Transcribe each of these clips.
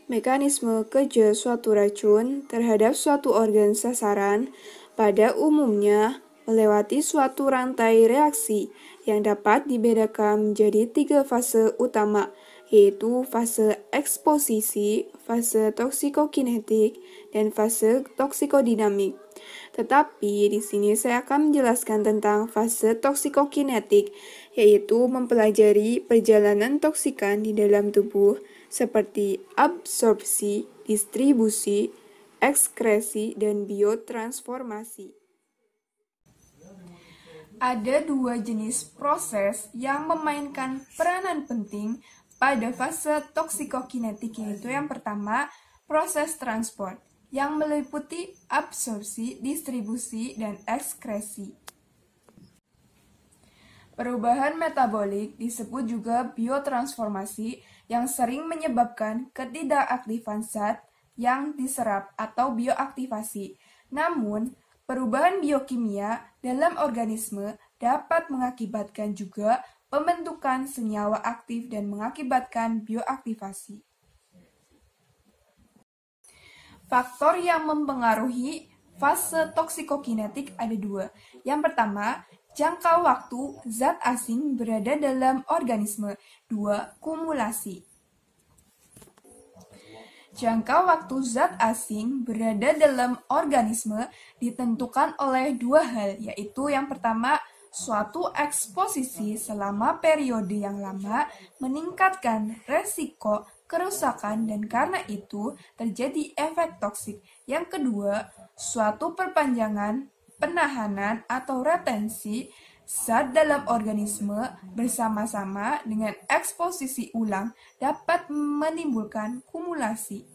Mekanisme kerja suatu racun terhadap suatu organ sasaran pada umumnya melewati suatu rantai reaksi yang dapat dibedakan menjadi 3 fase utama, yaitu fase eksposisi, fase toksikokinetik, dan fase toksikodinamik. Tetapi di sini saya akan menjelaskan tentang fase toksikokinetik, yaitu mempelajari perjalanan toksikan di dalam tubuh seperti absorpsi, distribusi, ekskresi, dan biotransformasi. Ada 2 jenis proses yang memainkan peranan penting pada fase toksikokinetik, yaitu yang pertama, proses transport, yang meliputi absorpsi, distribusi, dan ekskresi. Perubahan metabolik disebut juga biotransformasi yang sering menyebabkan ketidakaktifan zat yang diserap atau bioaktivasi. Namun, perubahan biokimia dalam organisme dapat mengakibatkan juga pembentukan senyawa aktif dan mengakibatkan bioaktivasi. Faktor yang mempengaruhi fase toksikokinetik ada 2. Yang pertama, jangka waktu zat asing berada dalam organisme. 2. Kumulasi. Jangka waktu zat asing berada dalam organisme ditentukan oleh 2 hal, yaitu yang pertama, suatu eksposisi selama periode yang lama meningkatkan resiko kerusakan dan karena itu terjadi efek toksik. Yang kedua, suatu perpanjangan, penahanan atau retensi zat dalam organisme bersama-sama dengan eksposisi ulang dapat menimbulkan kumulasi.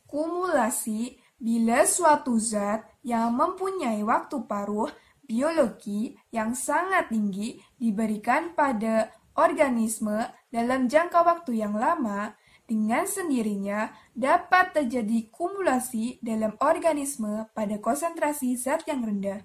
Kumulasi bila suatu zat yang mempunyai waktu paruh biologi yang sangat tinggi diberikan pada organisme dalam jangka waktu yang lama, dengan sendirinya dapat terjadi kumulasi dalam organisme pada konsentrasi zat yang rendah.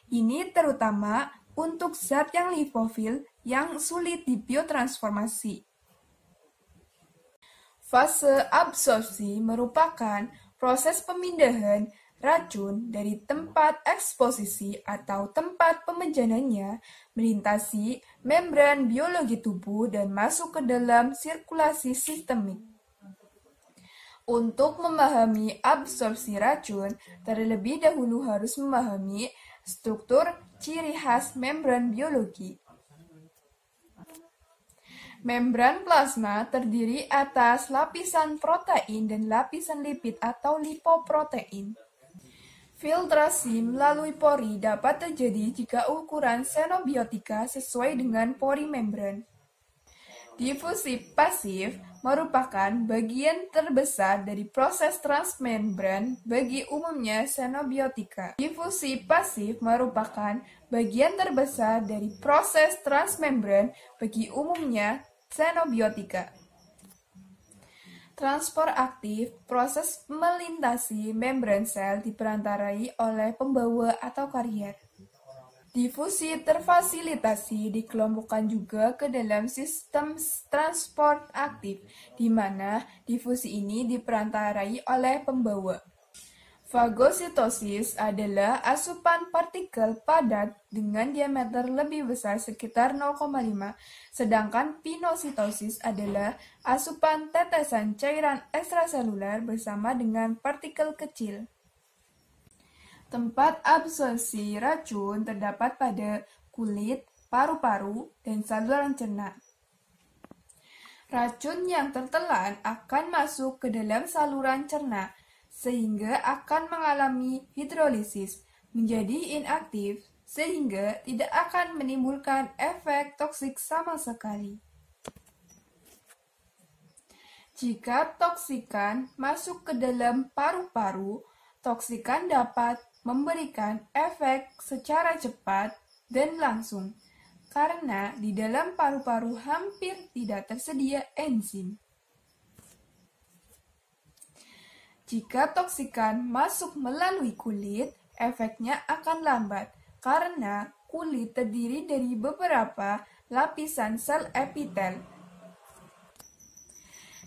Ini terutama untuk zat yang lipofil yang sulit dibiotransformasi. Fase absorpsi merupakan proses pemindahan racun dari tempat eksposisi atau tempat pemejanannya melintasi membran biologi tubuh dan masuk ke dalam sirkulasi sistemik. Untuk memahami absorpsi racun, terlebih dahulu harus memahami struktur ciri khas membran biologi. Membran plasma terdiri atas lapisan protein dan lapisan lipid atau lipoprotein. Filtrasi melalui pori dapat terjadi jika ukuran xenobiotika sesuai dengan pori membran. Difusi pasif merupakan bagian terbesar dari proses transmembran bagi umumnya xenobiotika. Difusi pasif merupakan bagian terbesar dari proses transmembran bagi umumnya xenobiotika. Transport aktif, proses melintasi membran sel diperantarai oleh pembawa atau karier. Difusi terfasilitasi dikelompokkan juga ke dalam sistem transport aktif, di mana difusi ini diperantarai oleh pembawa. Fagositosis adalah asupan partikel padat dengan diameter lebih besar sekitar 0,5, sedangkan pinositosis adalah asupan tetesan cairan ekstraseluler bersama dengan partikel kecil. Tempat absorpsi racun terdapat pada kulit, paru-paru, dan saluran cerna. Racun yang tertelan akan masuk ke dalam saluran cerna, sehingga akan mengalami hidrolisis, menjadi inaktif, sehingga tidak akan menimbulkan efek toksik sama sekali. Jika toksikan masuk ke dalam paru-paru, toksikan dapat memberikan efek secara cepat dan langsung, karena di dalam paru-paru hampir tidak tersedia enzim. Jika toksikan masuk melalui kulit, efeknya akan lambat, karena kulit terdiri dari beberapa lapisan sel epitel.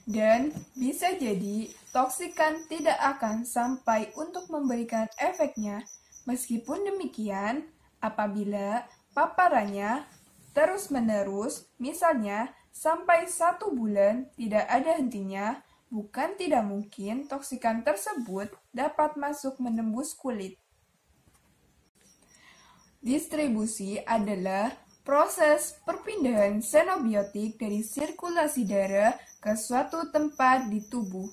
Dan bisa jadi toksikan tidak akan sampai untuk memberikan efeknya. Meskipun demikian, apabila paparannya terus-menerus, misalnya sampai 1 bulan tidak ada hentinya, bukan tidak mungkin toksikan tersebut dapat masuk menembus kulit. Distribusi adalah proses perpindahan xenobiotik dari sirkulasi darah ke suatu tempat di tubuh.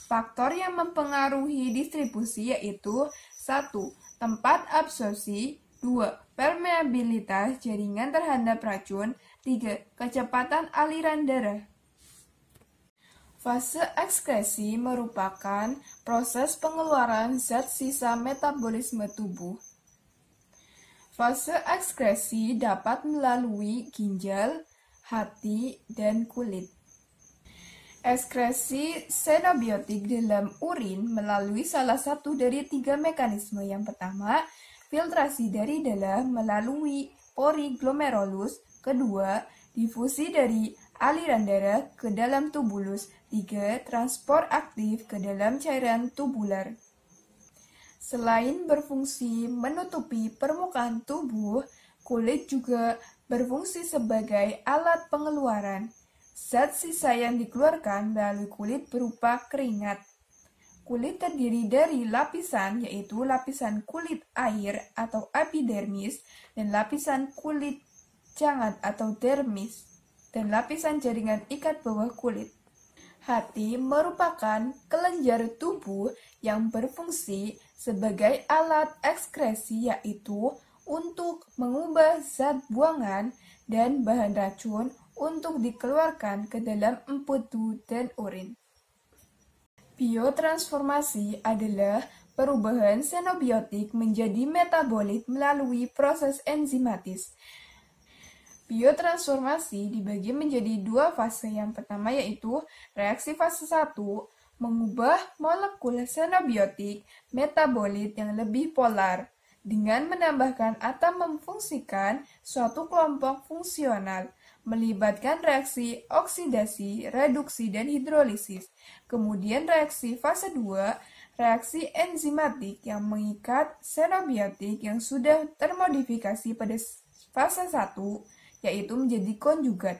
Faktor yang mempengaruhi distribusi yaitu 1. Tempat absorpsi, 2. Permeabilitas jaringan terhadap racun, 3. Kecepatan aliran darah. Fase ekskresi merupakan proses pengeluaran zat sisa metabolisme tubuh. Fase ekskresi dapat melalui ginjal, hati, dan kulit. Ekskresi xenobiotik dalam urin melalui salah satu dari 3 mekanisme. Yang pertama, filtrasi dari dalam melalui pori glomerulus. Kedua, difusi dari aliran darah ke dalam tubulus. 3. Transport aktif ke dalam cairan tubular. Selain berfungsi menutupi permukaan tubuh, kulit juga berfungsi sebagai alat pengeluaran. Zat sisa yang dikeluarkan melalui kulit berupa keringat. Kulit terdiri dari lapisan, yaitu lapisan kulit air atau epidermis, dan lapisan kulit cangat atau dermis, dan lapisan jaringan ikat bawah kulit. Hati merupakan kelenjar tubuh yang berfungsi sebagai alat ekskresi, yaitu untuk mengubah zat buangan dan bahan racun untuk dikeluarkan ke dalam empedu dan urin. Biotransformasi adalah perubahan xenobiotik menjadi metabolit melalui proses enzimatis. Biotransformasi dibagi menjadi 2 fase. Yang pertama yaitu reaksi fase 1, mengubah molekul xenobiotik metabolit yang lebih polar dengan menambahkan atau memfungsikan suatu kelompok fungsional, melibatkan reaksi oksidasi, reduksi, dan hidrolisis. Kemudian reaksi fase 2, reaksi enzimatik yang mengikat xenobiotik yang sudah termodifikasi pada fase 1, yaitu menjadi konjugat.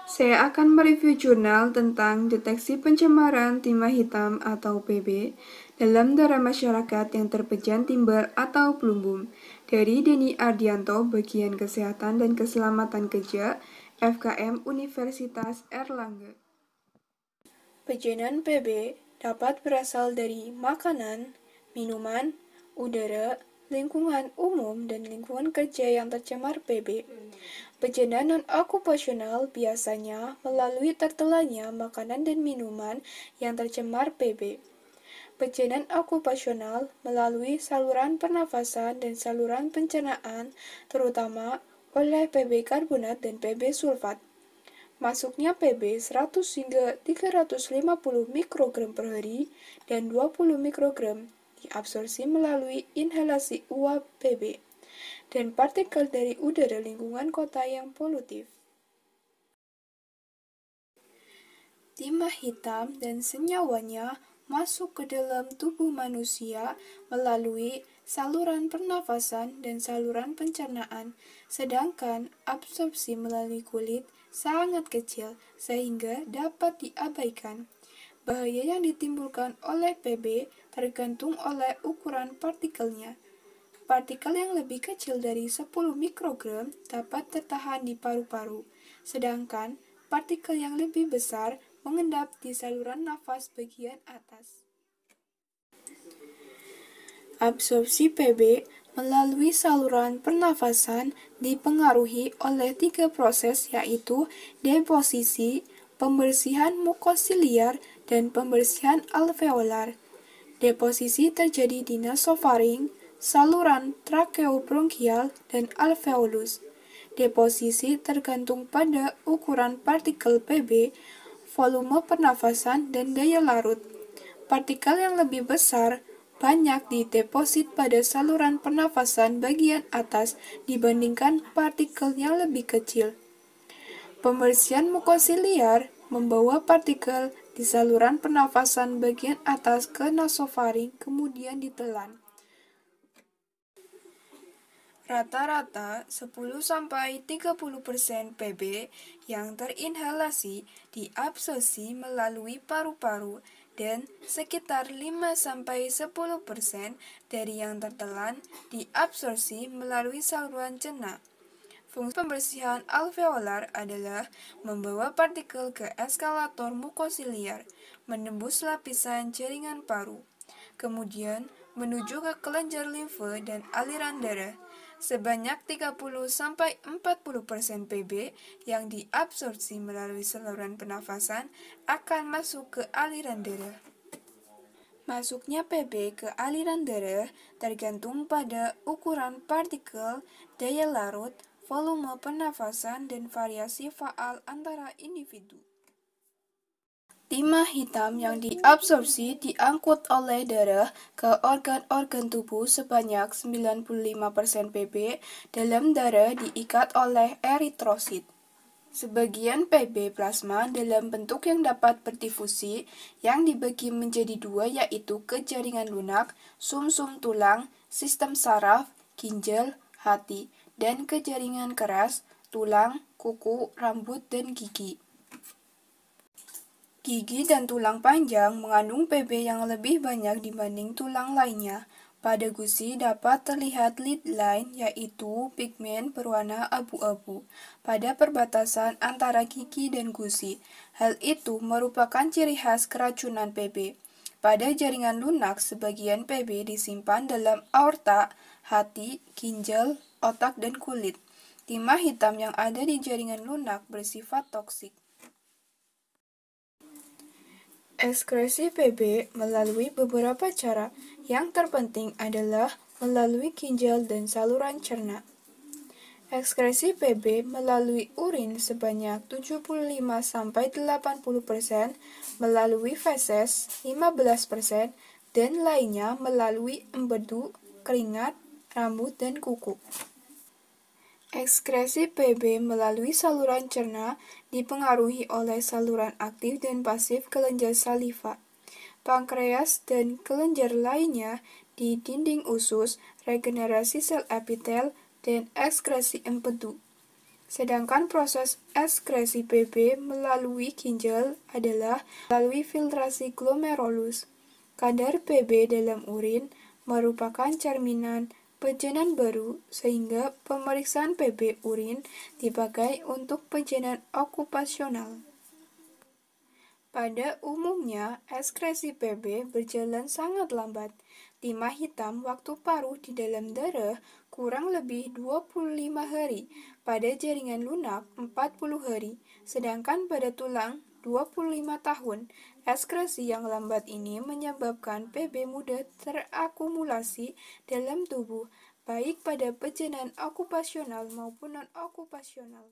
Saya akan mereview jurnal tentang deteksi pencemaran timah hitam atau PB dalam darah masyarakat yang terpejam timbal atau plumbum dari Denny Ardianto, Bagian Kesehatan dan Keselamatan Kerja, FKM Universitas Erlangga. Pejanan PB dapat berasal dari makanan, minuman, udara, lingkungan umum, dan lingkungan kerja yang tercemar PB. Bejana non-okupasional biasanya melalui tertelannya makanan dan minuman yang tercemar PB. Bejana okupasional melalui saluran pernafasan dan saluran pencernaan, terutama oleh PB karbonat dan PB sulfat. Masuknya PB 100 hingga 350 mikrogram per hari dan 20 mikrogram diabsorpsi melalui inhalasi uap PB, dan partikel dari udara lingkungan kota yang polutif. Timah hitam dan senyawanya masuk ke dalam tubuh manusia melalui saluran pernafasan dan saluran pencernaan, sedangkan absorpsi melalui kulit sangat kecil sehingga dapat diabaikan. Bahaya yang ditimbulkan oleh PB tergantung oleh ukuran partikelnya. Partikel yang lebih kecil dari 10 mikrogram dapat tertahan di paru-paru, sedangkan partikel yang lebih besar mengendap di saluran nafas bagian atas. Absorpsi PB melalui saluran pernafasan dipengaruhi oleh 3 proses, yaitu deposisi, pembersihan mukosiliar, dan pembersihan alveolar. Deposisi terjadi di nasofaring, saluran trakeobronkial, dan alveolus. Deposisi tergantung pada ukuran partikel PB, volume pernafasan, dan daya larut. Partikel yang lebih besar banyak dideposit pada saluran pernafasan bagian atas dibandingkan partikel yang lebih kecil. Pembersihan mukosiliar membawa partikel di saluran pernafasan bagian atas ke nasofaring, kemudian ditelan. Rata-rata 10-30% Pb yang terinhalasi diabsorpsi melalui paru-paru dan sekitar 5-10% dari yang tertelan diabsorpsi melalui saluran cerna. Fungsi pembersihan alveolar adalah membawa partikel ke eskalator mukosiliar, menembus lapisan jaringan paru, kemudian menuju ke kelenjar limfe dan aliran darah. Sebanyak 30-40% Pb yang diabsorpsi melalui saluran pernafasan akan masuk ke aliran darah. Masuknya Pb ke aliran darah tergantung pada ukuran partikel, daya larut, volume pernafasan, dan variasi faal antara individu. Timah hitam yang diabsorpsi diangkut oleh darah ke organ-organ tubuh sebanyak 95% Pb dalam darah diikat oleh eritrosit. Sebagian Pb plasma dalam bentuk yang dapat berdifusi yang dibagi menjadi dua, yaitu ke jaringan lunak, sumsum tulang, sistem saraf, ginjal, hati, dan ke jaringan keras, tulang, kuku, rambut, dan gigi. Gigi dan tulang panjang mengandung Pb yang lebih banyak dibanding tulang lainnya. Pada gusi dapat terlihat lead line, yaitu pigmen berwarna abu-abu, pada perbatasan antara gigi dan gusi. Hal itu merupakan ciri khas keracunan Pb. Pada jaringan lunak, sebagian Pb disimpan dalam aorta, hati, ginjal, otak, dan kulit. Timah hitam yang ada di jaringan lunak bersifat toksik. Ekskresi Pb melalui beberapa cara. Yang terpenting adalah melalui ginjal dan saluran cerna. Ekskresi Pb melalui urin sebanyak 75-80%, melalui feses 15%, dan lainnya melalui empedu, keringat, rambut, dan kuku. Ekskresi Pb melalui saluran cerna dipengaruhi oleh saluran aktif dan pasif kelenjar saliva, pankreas, dan kelenjar lainnya di dinding usus, regenerasi sel epitel, dan ekskresi empedu. Sedangkan proses ekskresi Pb melalui ginjal adalah melalui filtrasi glomerulus. Kadar Pb dalam urin merupakan cerminan penjenan baru, sehingga pemeriksaan Pb urin dipakai untuk penjenan okupasional. Pada umumnya, ekskresi Pb berjalan sangat lambat. Timah hitam waktu paruh di dalam darah kurang lebih 25 hari, pada jaringan lunak 40 hari, sedangkan pada tulang 25 tahun. Ekskresi yang lambat ini menyebabkan Pb mudah terakumulasi dalam tubuh, baik pada penjenan okupasional maupun non-okupasional.